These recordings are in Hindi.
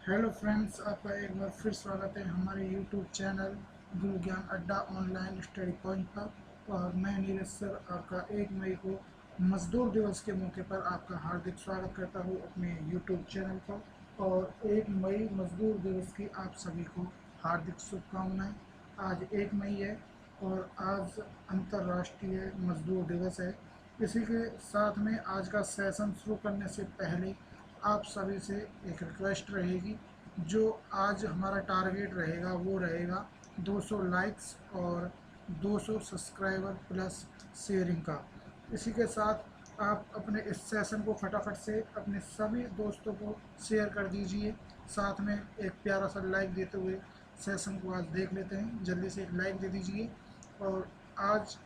हेलो फ्रेंड्स, आपका एक बार फिर स्वागत है हमारे यूट्यूब चैनल गुरु ज्ञान अड्डा ऑनलाइन स्टडी पॉइंट पर। और मैं नीरज सर आपका 1 मई को मजदूर दिवस के मौके पर आपका हार्दिक स्वागत करता हूँ अपने यूट्यूब चैनल पर। और 1 मई मजदूर दिवस की आप सभी को हार्दिक शुभकामनाएं। आज 1 मई है और आज अंतर्राष्ट्रीय मजदूर दिवस है। इसी के साथ में आज का सेशन शुरू करने से पहले आप सभी से एक रिक्वेस्ट रहेगी। जो आज हमारा टारगेट रहेगा वो रहेगा 200 लाइक्स और 200 सब्सक्राइबर प्लस शेयरिंग का। इसी के साथ आप अपने इस सेशन को फटाफट से अपने सभी दोस्तों को शेयर कर दीजिए। साथ में एक प्यारा सा लाइक देते हुए सेशन को आज देख लेते हैं। जल्दी से एक लाइक दे दीजिए। और आज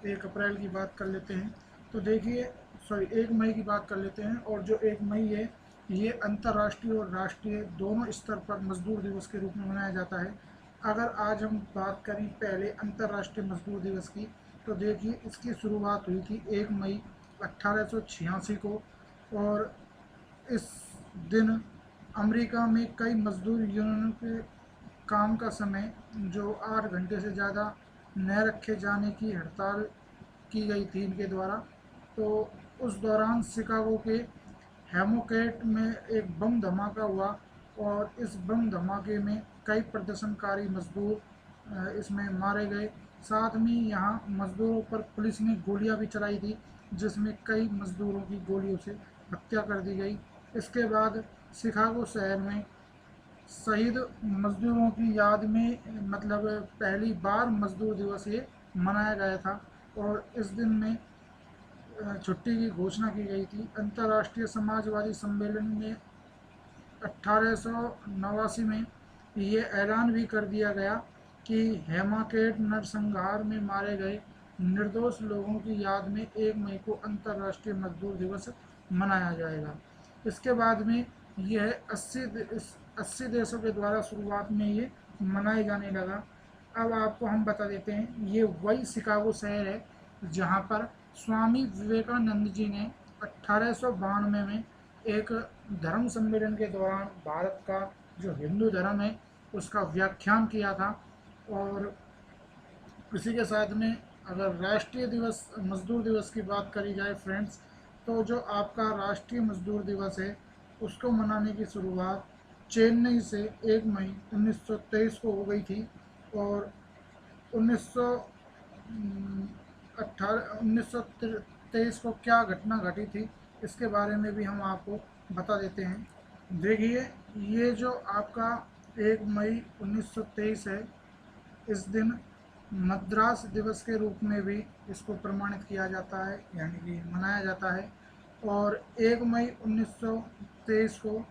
1 अप्रैल की बात कर लेते हैं। तो देखिए, 1 मई की बात कर लेते हैं। और जो 1 मई है ये अंतर्राष्ट्रीय और राष्ट्रीय दोनों स्तर पर मजदूर दिवस के रूप में मनाया जाता है। अगर आज हम बात करें पहले अंतर्राष्ट्रीय मजदूर दिवस की, तो देखिए इसकी शुरुआत हुई थी 1 मई 1886 को। और इस दिन अमेरिका में कई मजदूर यूनियनों के काम का समय जो 8 घंटे से ज़्यादा न रखे जाने की हड़ताल की गई थी इनके द्वारा। तो उस दौरान शिकागो के हेमोकेट में एक बम धमाका हुआ। और इस बम धमाके में कई प्रदर्शनकारी मजदूर इसमें मारे गए। साथ में यहाँ मजदूरों पर पुलिस ने गोलियां भी चलाई थी, जिसमें कई मजदूरों की गोलियों से हत्या कर दी गई। इसके बाद शिकागो शहर में शहीद मजदूरों की याद में मतलब पहली बार मजदूर दिवस ये मनाया गया था। और इस दिन में छुट्टी की घोषणा की गई थी। अंतर्राष्ट्रीय समाजवादी सम्मेलन ने 1889 में ये ऐलान भी कर दिया गया कि हेमाकेट नरसंहार में मारे गए निर्दोष लोगों की याद में 1 मई को अंतर्राष्ट्रीय मजदूर दिवस मनाया जाएगा। इसके बाद में यह 80 देशों के द्वारा शुरुआत में ये मनाए जाने लगा। अब आपको हम बता देते हैं, ये वही शिकागो शहर है जहाँ पर स्वामी विवेकानंद जी ने 1892 में एक धर्म सम्मेलन के दौरान भारत का जो हिंदू धर्म है उसका व्याख्यान किया था। और इसी के साथ में अगर राष्ट्रीय दिवस मजदूर दिवस की बात करी जाए फ्रेंड्स, तो जो आपका राष्ट्रीय मजदूर दिवस है उसको मनाने की शुरुआत चेन्नई से 1 मई 1923 को हो गई थी। और 1923 को क्या घटना घटी थी इसके बारे में भी हम आपको बता देते हैं। देखिए, ये जो आपका 1 मई 1923 है, इस दिन मद्रास दिवस के रूप में भी इसको प्रमाणित किया जाता है, यानी कि मनाया जाता है। और 1 मई 1923 को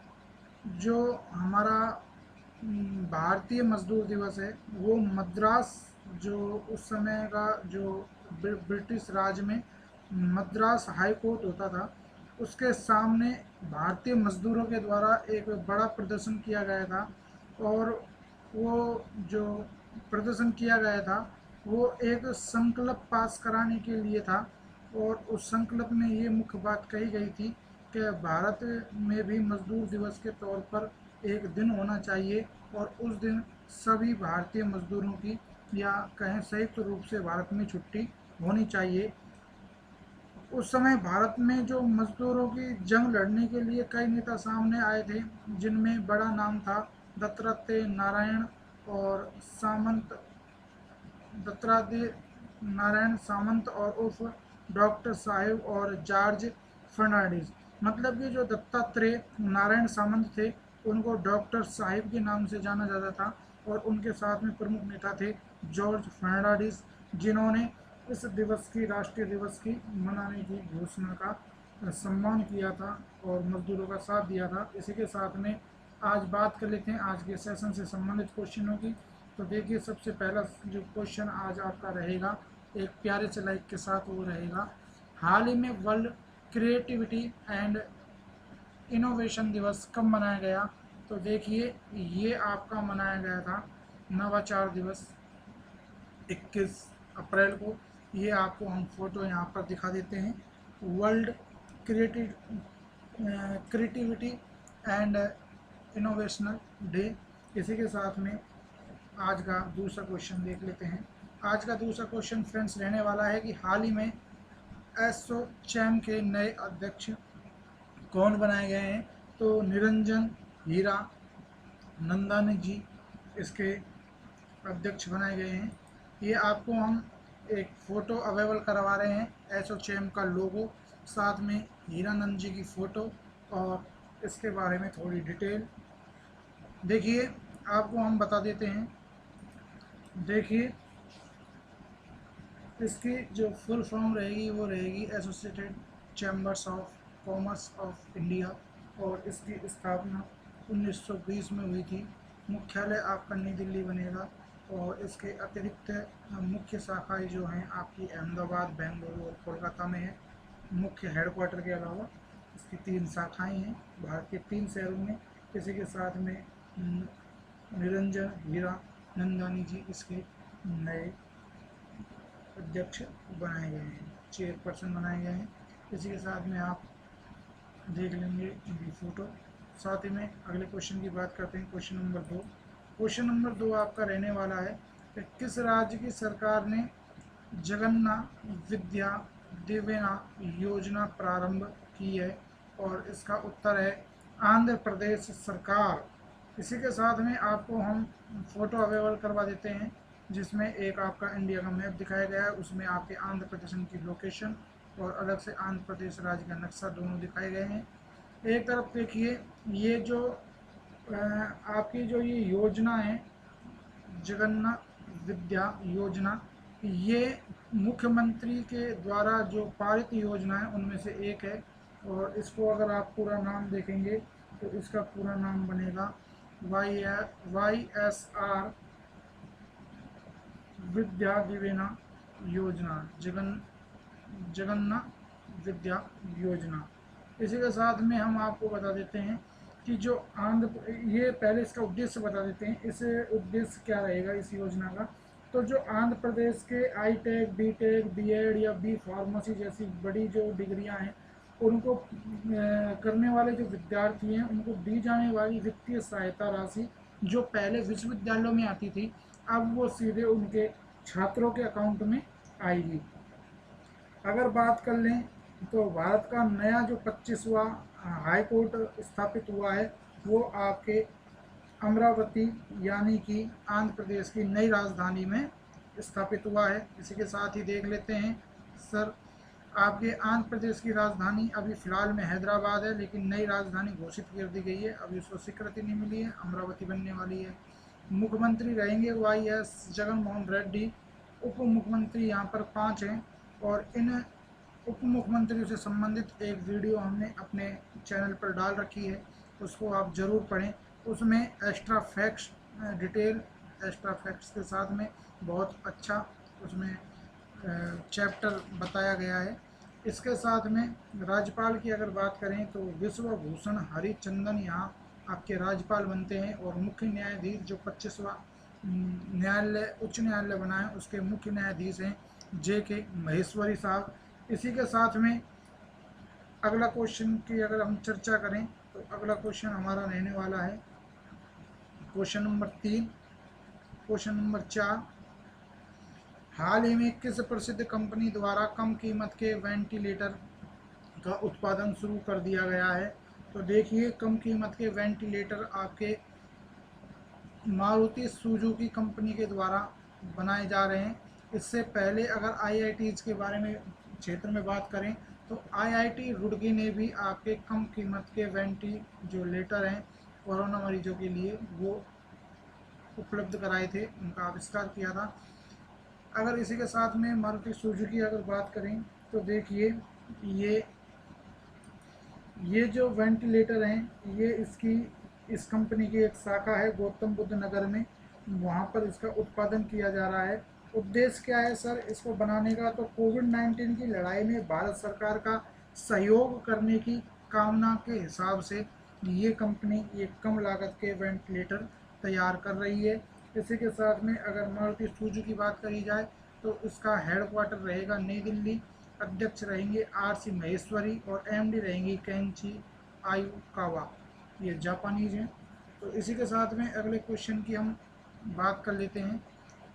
जो हमारा भारतीय मजदूर दिवस है वो मद्रास, जो उस समय का जो ब्रिटिश राज में मद्रास हाई कोर्ट होता था उसके सामने भारतीय मजदूरों के द्वारा एक बड़ा प्रदर्शन किया गया था। और वो जो प्रदर्शन किया गया था वो एक संकल्प पास कराने के लिए था। और उस संकल्प में ये मुख्य बात कही गई थी कि भारत में भी मजदूर दिवस के तौर पर एक दिन होना चाहिए। और उस दिन सभी भारतीय मजदूरों की या कहें संयुक्त रूप से भारत में छुट्टी होनी चाहिए। उस समय भारत में जो मजदूरों की जंग लड़ने के लिए कई नेता सामने आए थे, जिनमें बड़ा नाम था दत्तात्रेय नारायण और सामंत दत्तात्रेय नारायण सामंत और उर्फ डॉक्टर साहेब और जॉर्ज फर्नांडिस। मतलब कि जो दत्तात्रेय नारायण सामंत थे उनको डॉक्टर साहिब के नाम से जाना जाता था। और उनके साथ में प्रमुख नेता थे जॉर्ज फर्नांडिस, जिन्होंने इस दिवस की राष्ट्रीय दिवस की मनाने की घोषणा का सम्मान किया था और मजदूरों का साथ दिया था। इसी के साथ में आज बात कर लेते हैं आज के सेशन से संबंधित क्वेश्चनों की। तो देखिए, सबसे पहला जो क्वेश्चन आज आपका रहेगा एक प्यारे से लाइक के साथ, वो रहेगा हाल ही में वर्ल्ड क्रिएटिविटी एंड इनोवेशन दिवस कब मनाया गया। तो देखिए, ये आपका मनाया गया था नवाचार दिवस 21 अप्रैल को। ये आपको हम फोटो यहाँ पर दिखा देते हैं। World creative creativity and innovational day. इसी के साथ में आज का दूसरा क्वेश्चन देख लेते हैं। आज का दूसरा क्वेश्चन फ्रेंड्स रहने वाला है कि हाल ही में एसोचैम के नए अध्यक्ष कौन बनाए गए हैं। तो निरंजन हीरा नंदानी जी इसके अध्यक्ष बनाए गए हैं। ये आपको हम एक फ़ोटो अवेलेबल करवा रहे हैं, एसोचैम का लोगो, साथ में हीरानंद जी की फ़ोटो और इसके बारे में थोड़ी डिटेल। देखिए आपको हम बता देते हैं। देखिए इसकी जो फुल फॉर्म रहेगी वो रहेगी associated chambers of commerce of India, और इसकी स्थापना 1920 में हुई थी। मुख्यालय आपका नई दिल्ली बनेगा, और इसके अतिरिक्त मुख्य शाखाएं जो हैं आपकी अहमदाबाद, बेंगलुरु और कोलकाता में है। मुख्य हेडक्वार्टर के अलावा इसकी 3 शाखाएं हैं भारत के 3 शहरों में। इसी के साथ में निरंजन हीरा नंदानी जी इसके नए अध्यक्ष बनाए गए हैं, चेयरपर्सन बनाए गए हैं। इसी के साथ में आप देख लेंगे इनकी फ़ोटो। साथ ही में अगले क्वेश्चन की बात करते हैं, क्वेश्चन नंबर 2। क्वेश्चन नंबर 2 आपका रहने वाला है कि किस राज्य की सरकार ने जगन्नाथ विद्या दिवेना योजना प्रारंभ की है। और इसका उत्तर है आंध्र प्रदेश सरकार। इसी के साथ में आपको हम फ़ोटो अवेलेबल करवा देते हैं, जिसमें एक आपका इंडिया का मैप दिखाया गया है, उसमें आपके आंध्र प्रदेश की लोकेशन और अलग से आंध्र प्रदेश राज्य का नक्शा दोनों दिखाए गए हैं। एक तरफ देखिए ये जो आपकी जो ये योजना है जगन्नाथ विद्या योजना, ये मुख्यमंत्री के द्वारा जो पारित योजना है उनमें से एक है। और इसको अगर आप पूरा नाम देखेंगे तो इसका पूरा नाम बनेगा YSR विद्या दिवेना योजना, जगन्नाथ विद्या योजना। इसी के साथ में हम आपको बता देते हैं कि जो ये पहले इसका उद्देश्य बता देते हैं, इस उद्देश्य क्या रहेगा इस योजना का। तो जो आंध्र प्रदेश के आई.टेक, बी.टेक, B.एड या बी फार्मेसी जैसी बड़ी जो डिग्रियां हैं उनको करने वाले जो विद्यार्थी हैं उनको दी जाने वाली वित्तीय सहायता राशि जो पहले विश्वविद्यालयों में आती थी, अब वो सीधे उनके छात्रों के अकाउंट में आएगी। अगर बात कर लें तो भारत का नया जो 25वां हाई कोर्ट स्थापित हुआ है वो आपके अमरावती यानी कि आंध्र प्रदेश की नई राजधानी में स्थापित हुआ है। इसी के साथ ही देख लेते हैं सर, आपके आंध्र प्रदेश की राजधानी अभी फ़िलहाल में हैदराबाद है, लेकिन नई राजधानी घोषित कर दी गई है, अभी उसको स्वीकृति नहीं मिली है, अमरावती बनने वाली है। मुख्यमंत्री रहेंगे YS जगनमोहन रेड्डी। उप मुख्यमंत्री यहाँ पर 5 हैं, और इन उप मुख्यमंत्रियों से संबंधित एक वीडियो हमने अपने चैनल पर डाल रखी है, उसको आप ज़रूर पढ़ें। उसमें extra facts detail extra facts के साथ में बहुत अच्छा उसमें चैप्टर बताया गया है। इसके साथ में राज्यपाल की अगर बात करें तो विश्वभूषण हरिचंदन यहाँ आपके राज्यपाल बनते हैं, और मुख्य न्यायाधीश जो 25वां न्यायालय उच्च न्यायालय बना है उसके मुख्य न्यायाधीश हैं JK महेश्वरी साहब। इसी के साथ में अगला क्वेश्चन की अगर हम चर्चा करें तो अगला क्वेश्चन हमारा रहने वाला है क्वेश्चन नंबर 3। क्वेश्चन नंबर 4, हाल ही में किस प्रसिद्ध कंपनी द्वारा कम कीमत के वेंटिलेटर का उत्पादन शुरू कर दिया गया है। तो देखिए कम कीमत के वेंटिलेटर आपके मारुति सुजुकी कंपनी के द्वारा बनाए जा रहे हैं। इससे पहले अगर IITs के बारे में क्षेत्र में बात करें तो IIT रुड़की ने भी आपके कम कीमत के वेंटिलेटर हैं कोरोना मरीजों के लिए वो उपलब्ध कराए थे, उनका आविष्कार किया था। अगर इसी के साथ में मारुति सुजुकी अगर बात करें तो देखिए ये जो वेंटिलेटर हैं ये इस कंपनी की एक शाखा है गौतम बुद्ध नगर में, वहाँ पर इसका उत्पादन किया जा रहा है। उद्देश्य क्या है सर इसको बनाने का, तो कोविड-19 की लड़ाई में भारत सरकार का सहयोग करने की कामना के हिसाब से ये कंपनी ये कम लागत के वेंटिलेटर तैयार कर रही है। इसी के साथ में अगर मारुति सुजुकी की बात करी जाए तो इसका हेडक्वार्टर रहेगा नई दिल्ली, अध्यक्ष रहेंगे RC महेश्वरी और MD रहेंगी केंची आयुकावा, ये जापानीज हैं। तो इसी के साथ में अगले क्वेश्चन की हम बात कर लेते हैं।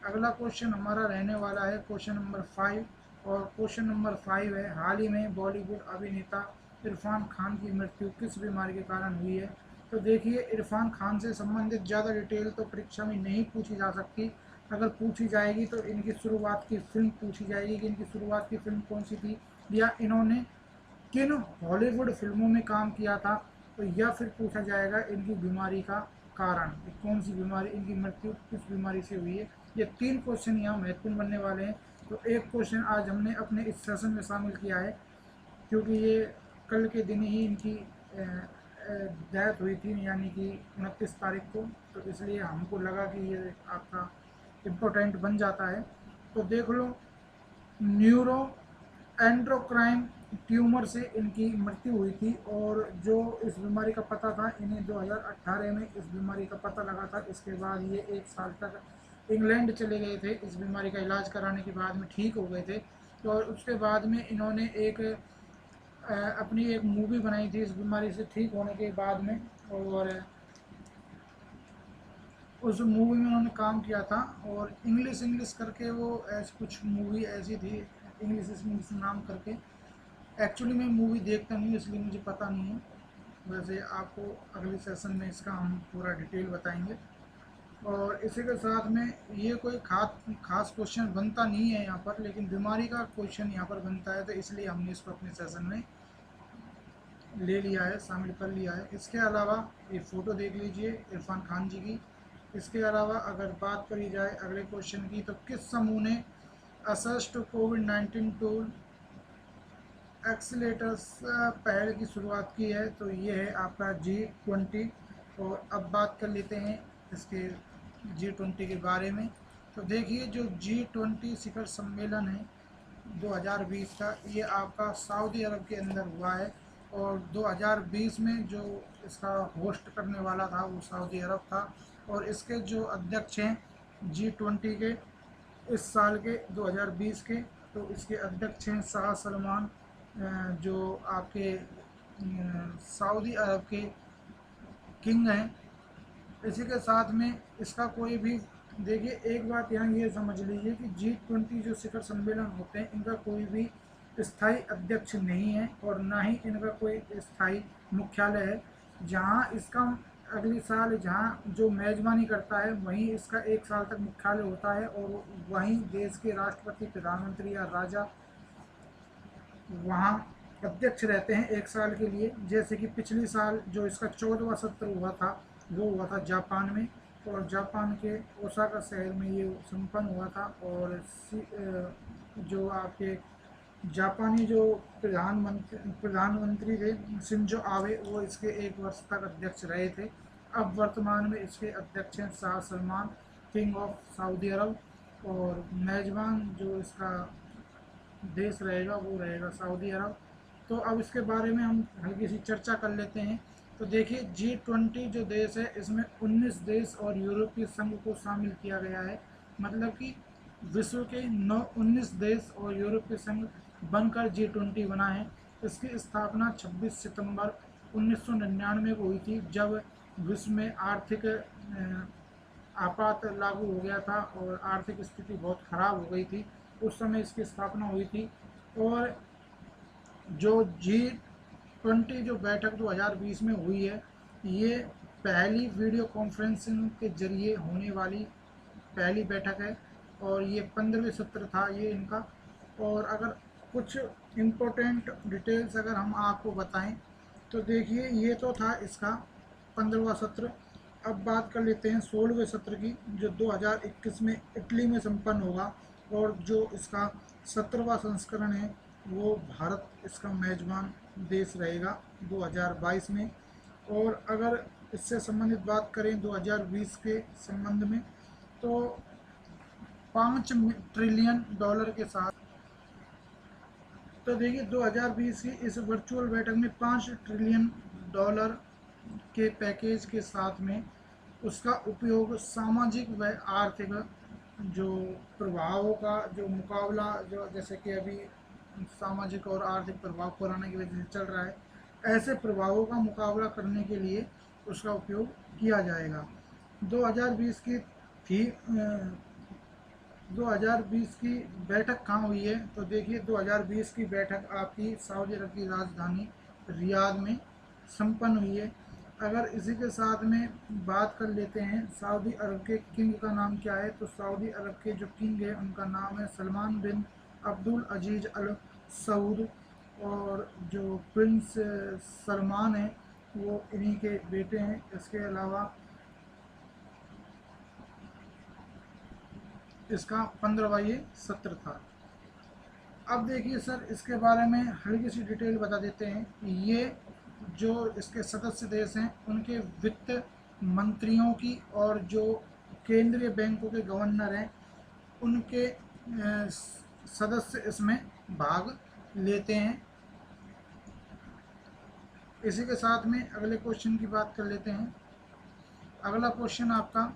अगला क्वेश्चन हमारा रहने वाला है क्वेश्चन नंबर 5, और क्वेश्चन नंबर 5 है, हाल ही में बॉलीवुड अभिनेता इरफान खान की मृत्यु किस बीमारी के कारण हुई है। तो देखिए, इरफान खान से संबंधित ज़्यादा डिटेल तो परीक्षा में नहीं पूछी जा सकती। अगर पूछी जाएगी तो इनकी शुरुआत की फिल्म पूछी जाएगी कि इनकी शुरुआत की फिल्म कौन सी थी, या इन्होंने किन हॉलीवुड फिल्मों में काम किया था। तो या फिर पूछा जाएगा इनकी बीमारी का कारण, कौन सी बीमारी, इनकी मृत्यु किस बीमारी से हुई है। ये 3 क्वेश्चन यहाँ महत्वपूर्ण बनने वाले हैं। तो एक क्वेश्चन आज हमने अपने इस सेशन में शामिल किया है, क्योंकि ये कल के दिन ही इनकी डेथ हुई थी, यानी कि 29 तारीख को। तो इसलिए हमको लगा कि ये आपका इम्पोर्टेंट बन जाता है। तो देख लो, न्यूरो एंड्रोक्राइन ट्यूमर से इनकी मृत्यु हुई थी, और जो इस बीमारी का पता था इन्हें 2018 में इस बीमारी का पता लगा था। इसके बाद ये 1 साल तक इंग्लैंड चले गए थे, इस बीमारी का इलाज कराने के बाद में ठीक हो गए थे। तो और उसके बाद में इन्होंने एक अपनी एक मूवी बनाई थी इस बीमारी से ठीक होने के बाद में, और उस मूवी में उन्होंने काम किया था। और इंग्लिश इंग्लिश करके वो ऐसी कुछ मूवी ऐसी थी, इंग्लिश इंग्लिश नाम करके। एक्चुअली मैं मूवी देखता नहीं हूँ, इसलिए मुझे पता नहीं है। वैसे आपको अगले सेशन में इसका हम पूरा डिटेल बताएंगे। और इसी के साथ में ये कोई खास क्वेश्चन बनता नहीं है यहाँ पर, लेकिन बीमारी का क्वेश्चन यहाँ पर बनता है, तो इसलिए हमने इसको अपने सेशन में ले लिया है, शामिल कर लिया है। इसके अलावा ये फ़ोटो देख लीजिए इरफान खान जी की। इसके अलावा अगर बात करी जाए अगले क्वेश्चन की, तो किस समूह ने असिस्ट कोविड-19 टूल एक्सीलेटर्स पहल की शुरुआत की है। तो ये है आपका G20। और अब बात कर लेते हैं इसके G20 के बारे में। तो देखिए, जो G20 शिखर सम्मेलन है 2020 का, ये आपका सऊदी अरब के अंदर हुआ है। और 2020 में जो इसका होस्ट करने वाला था वो सऊदी अरब था। और इसके जो अध्यक्ष हैं G20 के इस साल के 2020 के, तो इसके अध्यक्ष हैं शाह सलमान, जो आपके सऊदी अरब के किंग हैं। इसी के साथ में इसका कोई भी, देखिए एक बात यहाँ ये समझ लीजिए कि G20 जो शिखर सम्मेलन होते हैं, इनका कोई भी स्थायी अध्यक्ष नहीं है, और ना ही इनका कोई स्थायी मुख्यालय है। जहाँ इसका अगले साल जहाँ जो मेज़बानी करता है वहीं इसका 1 साल तक मुख्यालय होता है, और वहीं देश के राष्ट्रपति, प्रधानमंत्री या राजा वहाँ अध्यक्ष रहते हैं 1 साल के लिए। जैसे कि पिछले साल जो इसका 14वां सत्र हुआ था वो हुआ था जापान में, और जापान के ओसाका शहर में ये संपन्न हुआ था। और जो आपके जापानी जो प्रधानमंत्री थे शिंजो आबे, वो इसके 1 वर्ष तक अध्यक्ष रहे थे। अब वर्तमान में इसके अध्यक्ष हैं शाह सलमान, किंग ऑफ सऊदी अरब। और मेज़बान जो इसका देश रहेगा वो रहेगा सऊदी अरब। तो अब इसके बारे में हम हल्की सी चर्चा कर लेते हैं। तो देखिए, G20 जो देश है इसमें 19 देश और यूरोपीय संघ को शामिल किया गया है। मतलब कि विश्व के 19 देश और यूरोपीय संघ बनकर G20 बना है। इसकी स्थापना 26 सितंबर 1999 को हुई थी, जब विश्व में आर्थिक आपात लागू हो गया था और आर्थिक स्थिति बहुत ख़राब हो गई थी। उस समय इसकी स्थापना हुई थी। और जो G20 जो बैठक 2020 में हुई है, ये पहली वीडियो कॉन्फ्रेंसिंग के जरिए होने वाली पहली बैठक है, और ये 15वें सत्र था ये इनका। और अगर कुछ इम्पोर्टेंट डिटेल्स अगर हम आपको बताएं, तो देखिए ये तो था इसका 15वां सत्र। अब बात कर लेते हैं 16वें सत्र की, जो 2021 में इटली में संपन्न होगा। और जो इसका 17वां संस्करण है वो भारत इसका मेजबान देश रहेगा 2022 में। और अगर इससे संबंधित बात करें 2020 के संबंध में, तो 5 ट्रिलियन डॉलर के साथ, तो देखिए 2020 की इस वर्चुअल बैठक में 5 ट्रिलियन डॉलर के पैकेज के साथ में उसका उपयोग सामाजिक व आर्थिक जो प्रभावों का जो मुकाबला, जो जैसे कि अभी सामाजिक और आर्थिक प्रभाव कोरोना की वजह से चल रहा है, ऐसे प्रभावों का मुकाबला करने के लिए उसका उपयोग किया जाएगा। 2020 की थी 2020 की बैठक कहाँ हुई है, तो देखिए 2020 की बैठक आपकी सऊदी अरब की राजधानी रियाद में संपन्न हुई है। अगर इसी के साथ में बात कर लेते हैं सऊदी अरब के किंग का नाम क्या है, तो सऊदी अरब के जो किंग है उनका नाम है सलमान बिन अब्दुल अजीज अल सऊद, और जो प्रिंस सलमान है वो इन्हीं के बेटे हैं। इसके अलावा इसका 15वां ये सत्र था। अब देखिए सर, इसके बारे में हल्की सी डिटेल बता देते हैं। ये जो इसके सदस्य देश हैं उनके वित्त मंत्रियों की और जो केंद्रीय बैंकों के गवर्नर हैं उनके सदस्य इसमें भाग लेते हैं। इसी के साथ में अगले क्वेश्चन की बात कर लेते हैं। अगला क्वेश्चन आपका,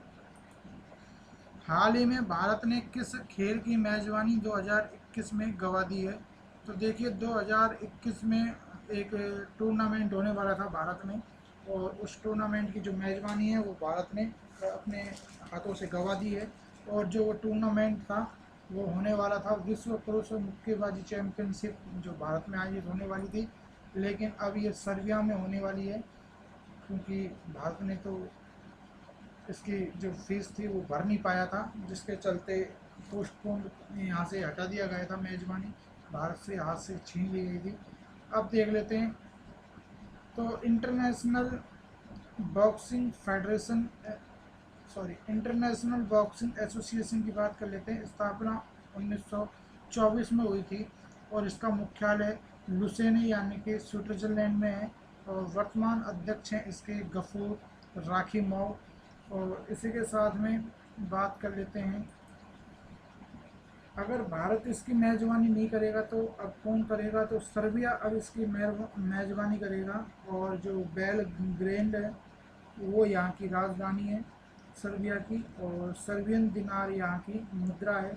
हाल ही में भारत ने किस खेल की मेजबानी 2021 में गंवा दी है, तो देखिए 2021 में एक टूर्नामेंट होने वाला था भारत में, और उस टूर्नामेंट की जो मेजबानी है वो भारत ने अपने हाथों से गंवा दी है। और जो वो टूर्नामेंट था वो होने वाला था विश्व पुरुष मुक्केबाजी चैंपियनशिप, जो भारत में आयोजित होने वाली थी, लेकिन अब ये सर्बिया में होने वाली है, क्योंकि भारत ने तो इसकी जो फीस थी वो भर नहीं पाया था, जिसके चलते पोस्टपोन यहाँ से हटा दिया गया था, मेजबानी भारत से हाथ से छीन ली गई थी। अब देख लेते हैं, तो इंटरनेशनल बॉक्सिंग एसोसिएशन की बात कर लेते हैं। स्थापना 1924 में हुई थी और इसका मुख्यालय लुसेने यानी कि स्विट्जरलैंड में है, और वर्तमान अध्यक्ष हैं इसके गफूर राखीमोव। और इसी के साथ में बात कर लेते हैं, अगर भारत इसकी मेज़बानी नहीं करेगा तो अब कौन करेगा, तो सर्बिया अब इसकी मेज़बानी करेगा। और जो बेलग्रेड है वो यहाँ की राजधानी है सर्बिया की, और सर्बियन दिनार यहाँ की मुद्रा है।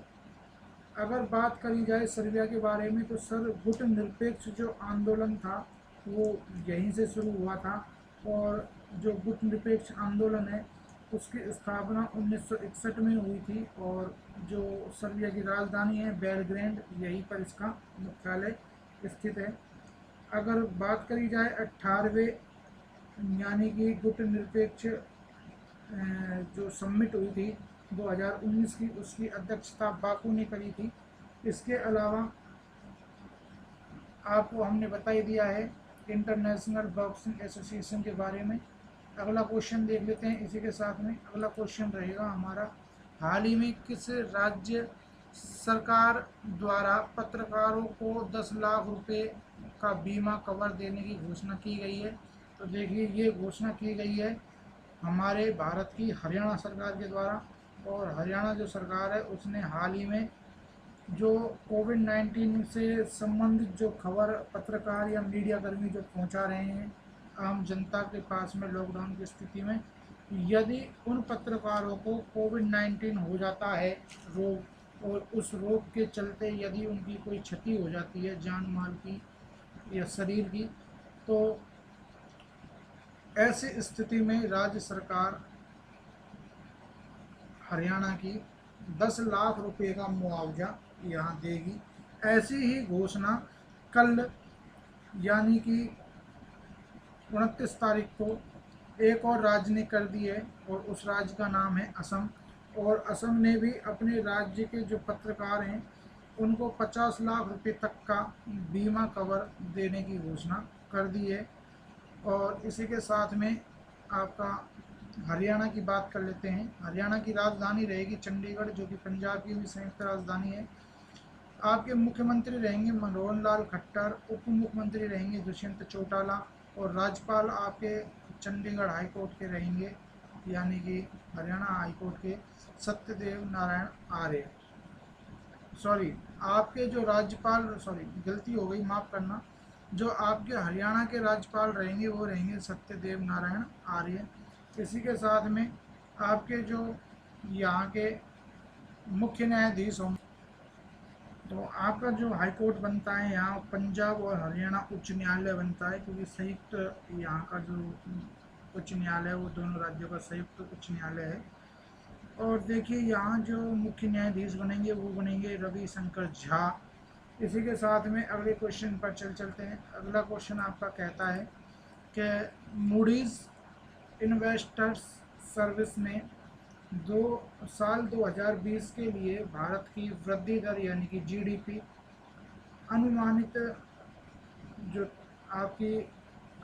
अगर बात करी जाए सर्बिया के बारे में, तो सर गुटनिरपेक्ष जो आंदोलन था वो यहीं से शुरू हुआ था, और जो गुटनिरपेक्ष आंदोलन है उसकी स्थापना 1961 में हुई थी, और जो सर्बिया की राजधानी है बेलग्रेड, यहीं पर इसका मुख्यालय स्थित है। अगर बात करी जाए 18वें यानी कि गुटनिरपेक्ष जो समिट हुई थी 2019 की, उसकी अध्यक्षता बाकू ने करी थी। इसके अलावा आपको हमने बता ही दिया है इंटरनेशनल बॉक्सिंग एसोसिएशन के बारे में। अगला क्वेश्चन देख लेते हैं इसी के साथ में। अगला क्वेश्चन रहेगा हमारा, हाल ही में किस राज्य सरकार द्वारा पत्रकारों को 10 लाख रुपए का बीमा कवर देने की घोषणा की गई है, तो देखिए ये घोषणा की गई है हमारे भारत की हरियाणा सरकार के द्वारा। और हरियाणा जो सरकार है उसने हाल ही में जो कोविड-19 से संबंधित जो खबर पत्रकार या मीडिया कर्मी जो पहुंचा रहे हैं आम जनता के पास में लॉकडाउन की स्थिति में, यदि उन पत्रकारों को कोविड-19 हो जाता है रोग, और उस रोग के चलते यदि उनकी कोई क्षति हो जाती है जान माल की या शरीर की, तो ऐसी स्थिति में राज्य सरकार हरियाणा की 10 लाख रुपए का मुआवजा यहाँ देगी। ऐसी ही घोषणा कल यानी कि 29 तारीख को एक और राज्य ने कर दी है, और उस राज्य का नाम है असम। और असम ने भी अपने राज्य के जो पत्रकार हैं उनको 50 लाख रुपए तक का बीमा कवर देने की घोषणा कर दी है। और इसी के साथ में आपका हरियाणा की बात कर लेते हैं। हरियाणा की राजधानी रहेगी चंडीगढ़, जो कि पंजाब की भी संयुक्त राजधानी है। आपके मुख्यमंत्री रहेंगे मनोहर लाल खट्टर, उप मुख्यमंत्री रहेंगे दुष्यंत चौटाला, और राज्यपाल आपके चंडीगढ़ हाई कोर्ट के रहेंगे यानी कि हरियाणा हाई कोर्ट के सत्यदेव नारायण आर्य। सॉरी, आपके जो राज्यपाल, सॉरी गलती हो गई, माफ़ करना, जो आपके हरियाणा के राज्यपाल रहेंगे वो रहेंगे सत्यदेव नारायण आर्य। इसी के साथ में आपके जो यहाँ के मुख्य न्यायाधीश होंगे तो आपका जो हाई कोर्ट बनता है यहाँ पंजाब और हरियाणा उच्च न्यायालय बनता है, क्योंकि संयुक्त यहाँ का जो उच्च न्यायालय है वो दोनों राज्यों का संयुक्त उच्च न्यायालय है। और देखिए यहाँ जो मुख्य न्यायाधीश बनेंगे वो बनेंगे रविशंकर झा। इसी के साथ में अगले क्वेश्चन पर चलते हैं। अगला क्वेश्चन आपका कहता है कि मूडीज इन्वेस्टर्स सर्विस ने दो साल 2020 के लिए भारत की वृद्धि दर यानी कि जीडीपी अनुमानित जो आपकी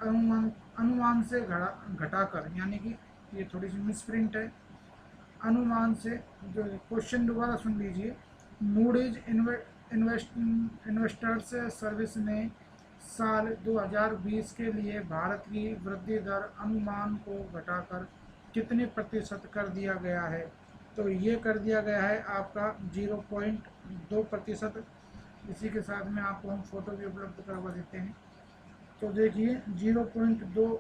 अनुमान से घटाकर, यानी कि ये थोड़ी सी मिसप्रिंट है, अनुमान से, जो क्वेश्चन दोबारा सुन लीजिए। मूडीज इन्वेस्टर्स सर्विस ने साल 2020 के लिए भारत की वृद्धि दर अनुमान को घटाकर कितने प्रतिशत कर दिया गया है? तो ये कर दिया गया है आपका 0.2%। इसी के साथ में आपको हम फोटो भी उपलब्ध करवा देते हैं। तो देखिए 0.2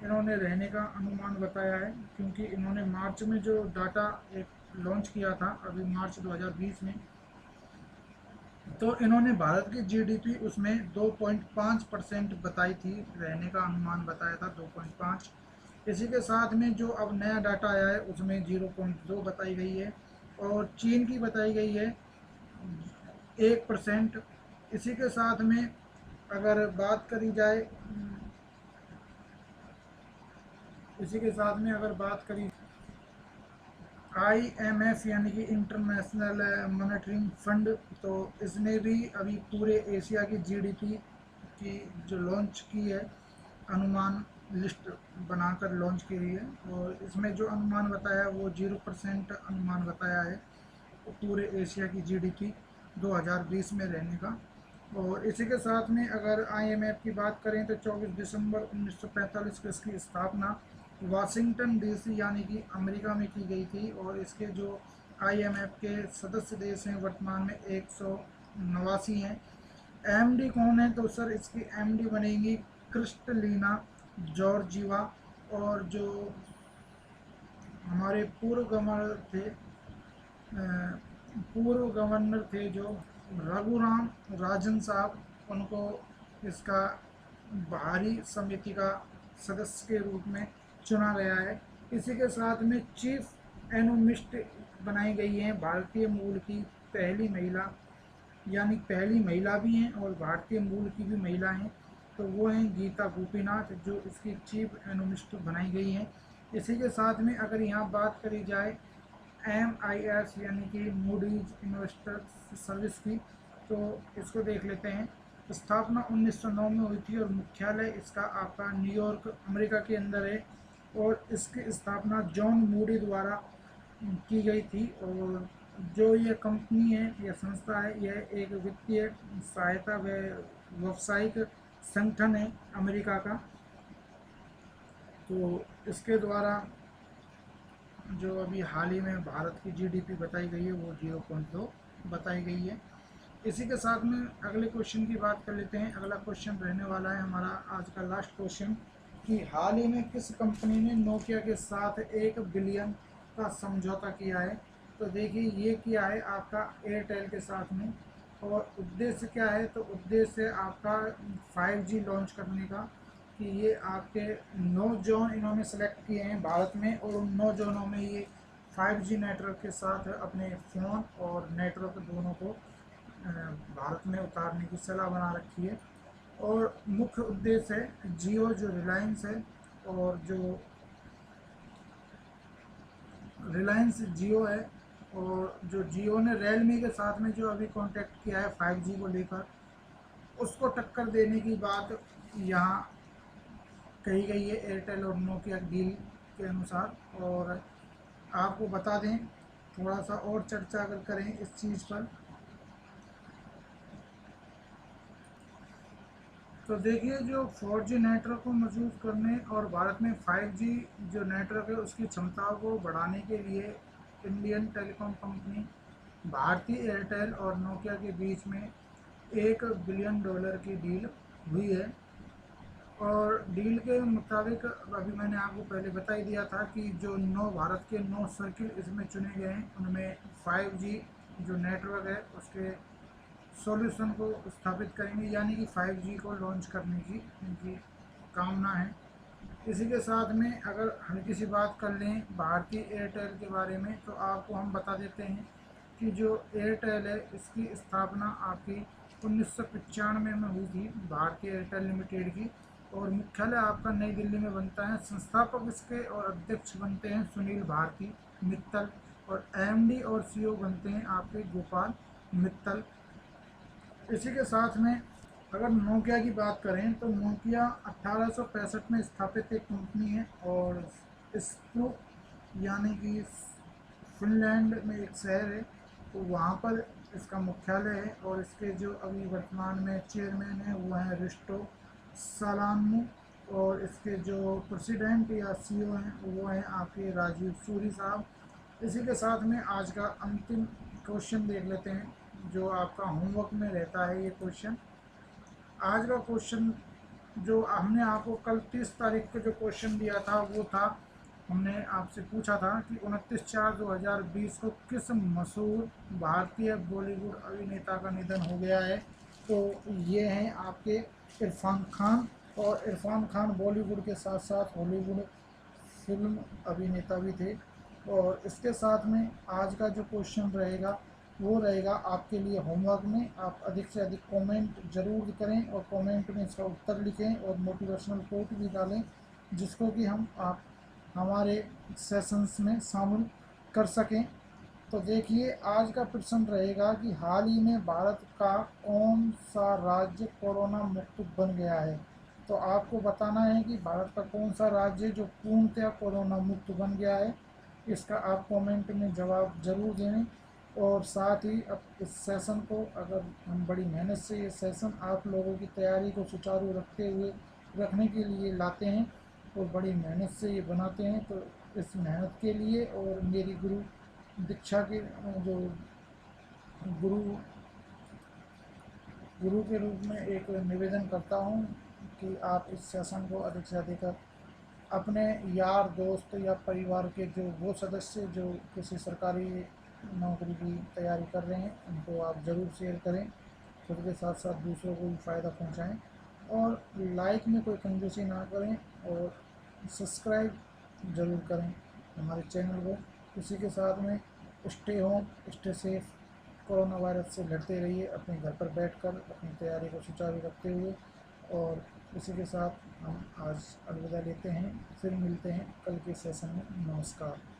इन्होंने रहने का अनुमान बताया है, क्योंकि इन्होंने मार्च में जो डाटा एक लॉन्च किया था अभी मार्च 2020 में, तो इन्होंने भारत की जीडीपी उसमें 2.5% बताई थी, रहने का अनुमान बताया था 2.5। इसी के साथ में जो अब नया डाटा आया है उसमें 0.2 बताई गई है, और चीन की बताई गई है 1%। इसी के साथ में अगर बात करी जाए इसी के साथ में अगर बात करी IMF यानी कि इंटरनेशनल मॉनेटरी फंड, तो इसने भी अभी पूरे एशिया की जीडीपी की जो लॉन्च की है, अनुमान लिस्ट बनाकर लॉन्च की है, और इसमें जो अनुमान बताया वो 0% अनुमान बताया है पूरे एशिया की जीडीपी 2020 में रहने का। और इसी के साथ में अगर IMF की बात करें तो 24 दिसंबर 1945 को इसकी स्थापना वाशिंगटन डीसी यानी कि अमेरिका में की गई थी, और इसके जो IMF के सदस्य देश हैं वर्तमान में 189 हैं। MD कौन है? तो सर इसकी MD बनेगी क्रिस्टलीना जॉर्जीवा। और जो हमारे पूर्व गवर्नर थे जो रघुराम राजन साहब, उनको इसका बाहरी समिति का सदस्य के रूप में चुना गया है। इसी के साथ में चीफ एकोनॉमिस्ट बनाई गई हैं भारतीय मूल की पहली महिला, यानी पहली महिला भी हैं और भारतीय मूल की भी महिला हैं, तो वो हैं गीता गोपीनाथ, जो इसकी चीफ इकोनॉमिस्ट बनाई गई हैं। इसी के साथ में अगर यहाँ बात करी जाए MIS यानी कि मूडीज इन्वेस्टर्स सर्विस की, तो इसको देख लेते हैं। स्थापना 1909 में हुई थी और मुख्यालय इसका आपका न्यूयॉर्क अमेरिका के अंदर है, और इसकी स्थापना जॉन मूडी द्वारा की गई थी। और जो ये कंपनी है, यह संस्था है, यह एक वित्तीय सहायता व व्यावसायिक संगठन है अमेरिका का। तो इसके द्वारा जो अभी हाल ही में भारत की जीडीपी बताई गई है वो 0.2 बताई गई है। इसी के साथ में अगले क्वेश्चन की बात कर लेते हैं। अगला क्वेश्चन रहने वाला है हमारा आज का लास्ट क्वेश्चन, कि हाल ही में किस कंपनी ने नोकिया के साथ 1 बिलियन का समझौता किया है? तो देखिए ये किया है आपका एयरटेल के साथ में, और उद्देश्य क्या है? तो उद्देश्य आपका 5G लॉन्च करने का, कि ये आपके 9 जोन इन्होंने सेलेक्ट किए हैं भारत में, और उन 9 जोनों में ये 5G नेटवर्क के साथ अपने फ़ोन और नेटवर्क दोनों को भारत में उतारने की सलाह बना रखी है। और मुख्य उद्देश्य है जियो जो रिलायंस है, और जो रिलायंस जियो है, और जो जियो ने रियलमी के साथ में जो अभी कॉन्टैक्ट किया है 5G को लेकर, उसको टक्कर देने की बात यहाँ कही गई है एयरटेल और नोकिया डील के अनुसार। और आपको बता दें, थोड़ा सा और चर्चा अगर करें इस चीज़ पर, तो देखिए जो 4G नेटवर्क को मजबूत करने और भारत में 5G जो नेटवर्क है उसकी क्षमताओं को बढ़ाने के लिए इंडियन टेलीकॉम कंपनी भारतीय एयरटेल और नोकिया के बीच में $1 बिलियन की डील हुई है। और डील के मुताबिक अभी मैंने आपको पहले बता ही दिया था कि जो 9 भारत के 9 सर्किल इसमें चुने गए हैं, उनमें 5G जो नेटवर्क है उसके सॉल्यूशन को स्थापित करेंगे, यानी कि 5G को लॉन्च करने की इनकी कामना है। इसी के साथ में अगर हल्की सी बात कर लें भारतीय एयरटेल के बारे में, तो आपको हम बता देते हैं कि जो एयरटेल है इसकी स्थापना आपकी 1995 में हुई थी, भारतीय एयरटेल लिमिटेड की। और मुख्यालय आपका नई दिल्ली में बनता है। संस्थापक इसके और अध्यक्ष बनते हैं सुनील भारती मित्तल, और एमडी और सीईओ बनते हैं आपके गोपाल मित्तल। इसी के साथ में अगर नोकिया की बात करें तो नोकिया 1865 में स्थापित एक कंपनी है, और इसको यानी कि फिनलैंड में एक शहर है, तो वहाँ पर इसका मुख्यालय है। और इसके जो अभी वर्तमान में चेयरमैन हैं वो हैं रिस्टो सालामू, और इसके जो प्रेसिडेंट या सीईओ हैं वो हैं आपके राजीव सूरी साहब। इसी के साथ में आज का अंतिम क्वेश्चन देख लेते हैं, जो आपका होमवर्क में रहता है ये क्वेश्चन। आज का क्वेश्चन जो हमने आपको कल 30 तारीख को जो क्वेश्चन दिया था वो था, हमने आपसे पूछा था कि 29/4/2020 को किस मशहूर भारतीय बॉलीवुड अभिनेता का निधन हो गया है। तो ये हैं आपके इरफान खान, और इरफान खान बॉलीवुड के साथ साथ हॉलीवुड फिल्म अभिनेता भी थे। और इसके साथ में आज का जो क्वेश्चन रहेगा वो रहेगा आपके लिए होमवर्क में, आप अधिक से अधिक कमेंट जरूर करें और कमेंट में इसका उत्तर लिखें और मोटिवेशनल कोट भी डालें, जिसको कि हम आप हमारे सेशंस में शामिल कर सकें। तो देखिए आज का प्रश्न रहेगा कि हाल ही में भारत का कौन सा राज्य कोरोना मुक्त बन गया है। तो आपको बताना है कि भारत का कौन सा राज्य जो पूर्णतः कोरोना मुक्त बन गया है। इसका आप कमेंट में जवाब जरूर दें। और साथ ही अब इस सेशन को अगर हम बड़ी मेहनत से ये सेशन आप लोगों की तैयारी को सुचारू रखने के लिए लाते हैं और बड़ी मेहनत से ये बनाते हैं, तो इस मेहनत के लिए और मेरी गुरु दीक्षा के जो गुरु गुरु के रूप में एक निवेदन करता हूँ कि आप इस सेशन को अधिक से अधिक अपने यार दोस्त या परिवार के जो वो सदस्य जो किसी सरकारी नौकरी की तैयारी कर रहे हैं उनको आप ज़रूर शेयर करें। खुद के साथ साथ दूसरों को भी फ़ायदा पहुंचाएं, और लाइक में कोई कंजूसी ना करें, और सब्सक्राइब ज़रूर करें हमारे चैनल को। इसी के साथ में stay home stay safe, corona virus से लड़ते रहिए अपने घर पर बैठकर अपनी तैयारी को सुचारू रखते हुए। और इसी के साथ हम आज अलविदा लेते हैं, फिर मिलते हैं कल के सेशन में। नमस्कार।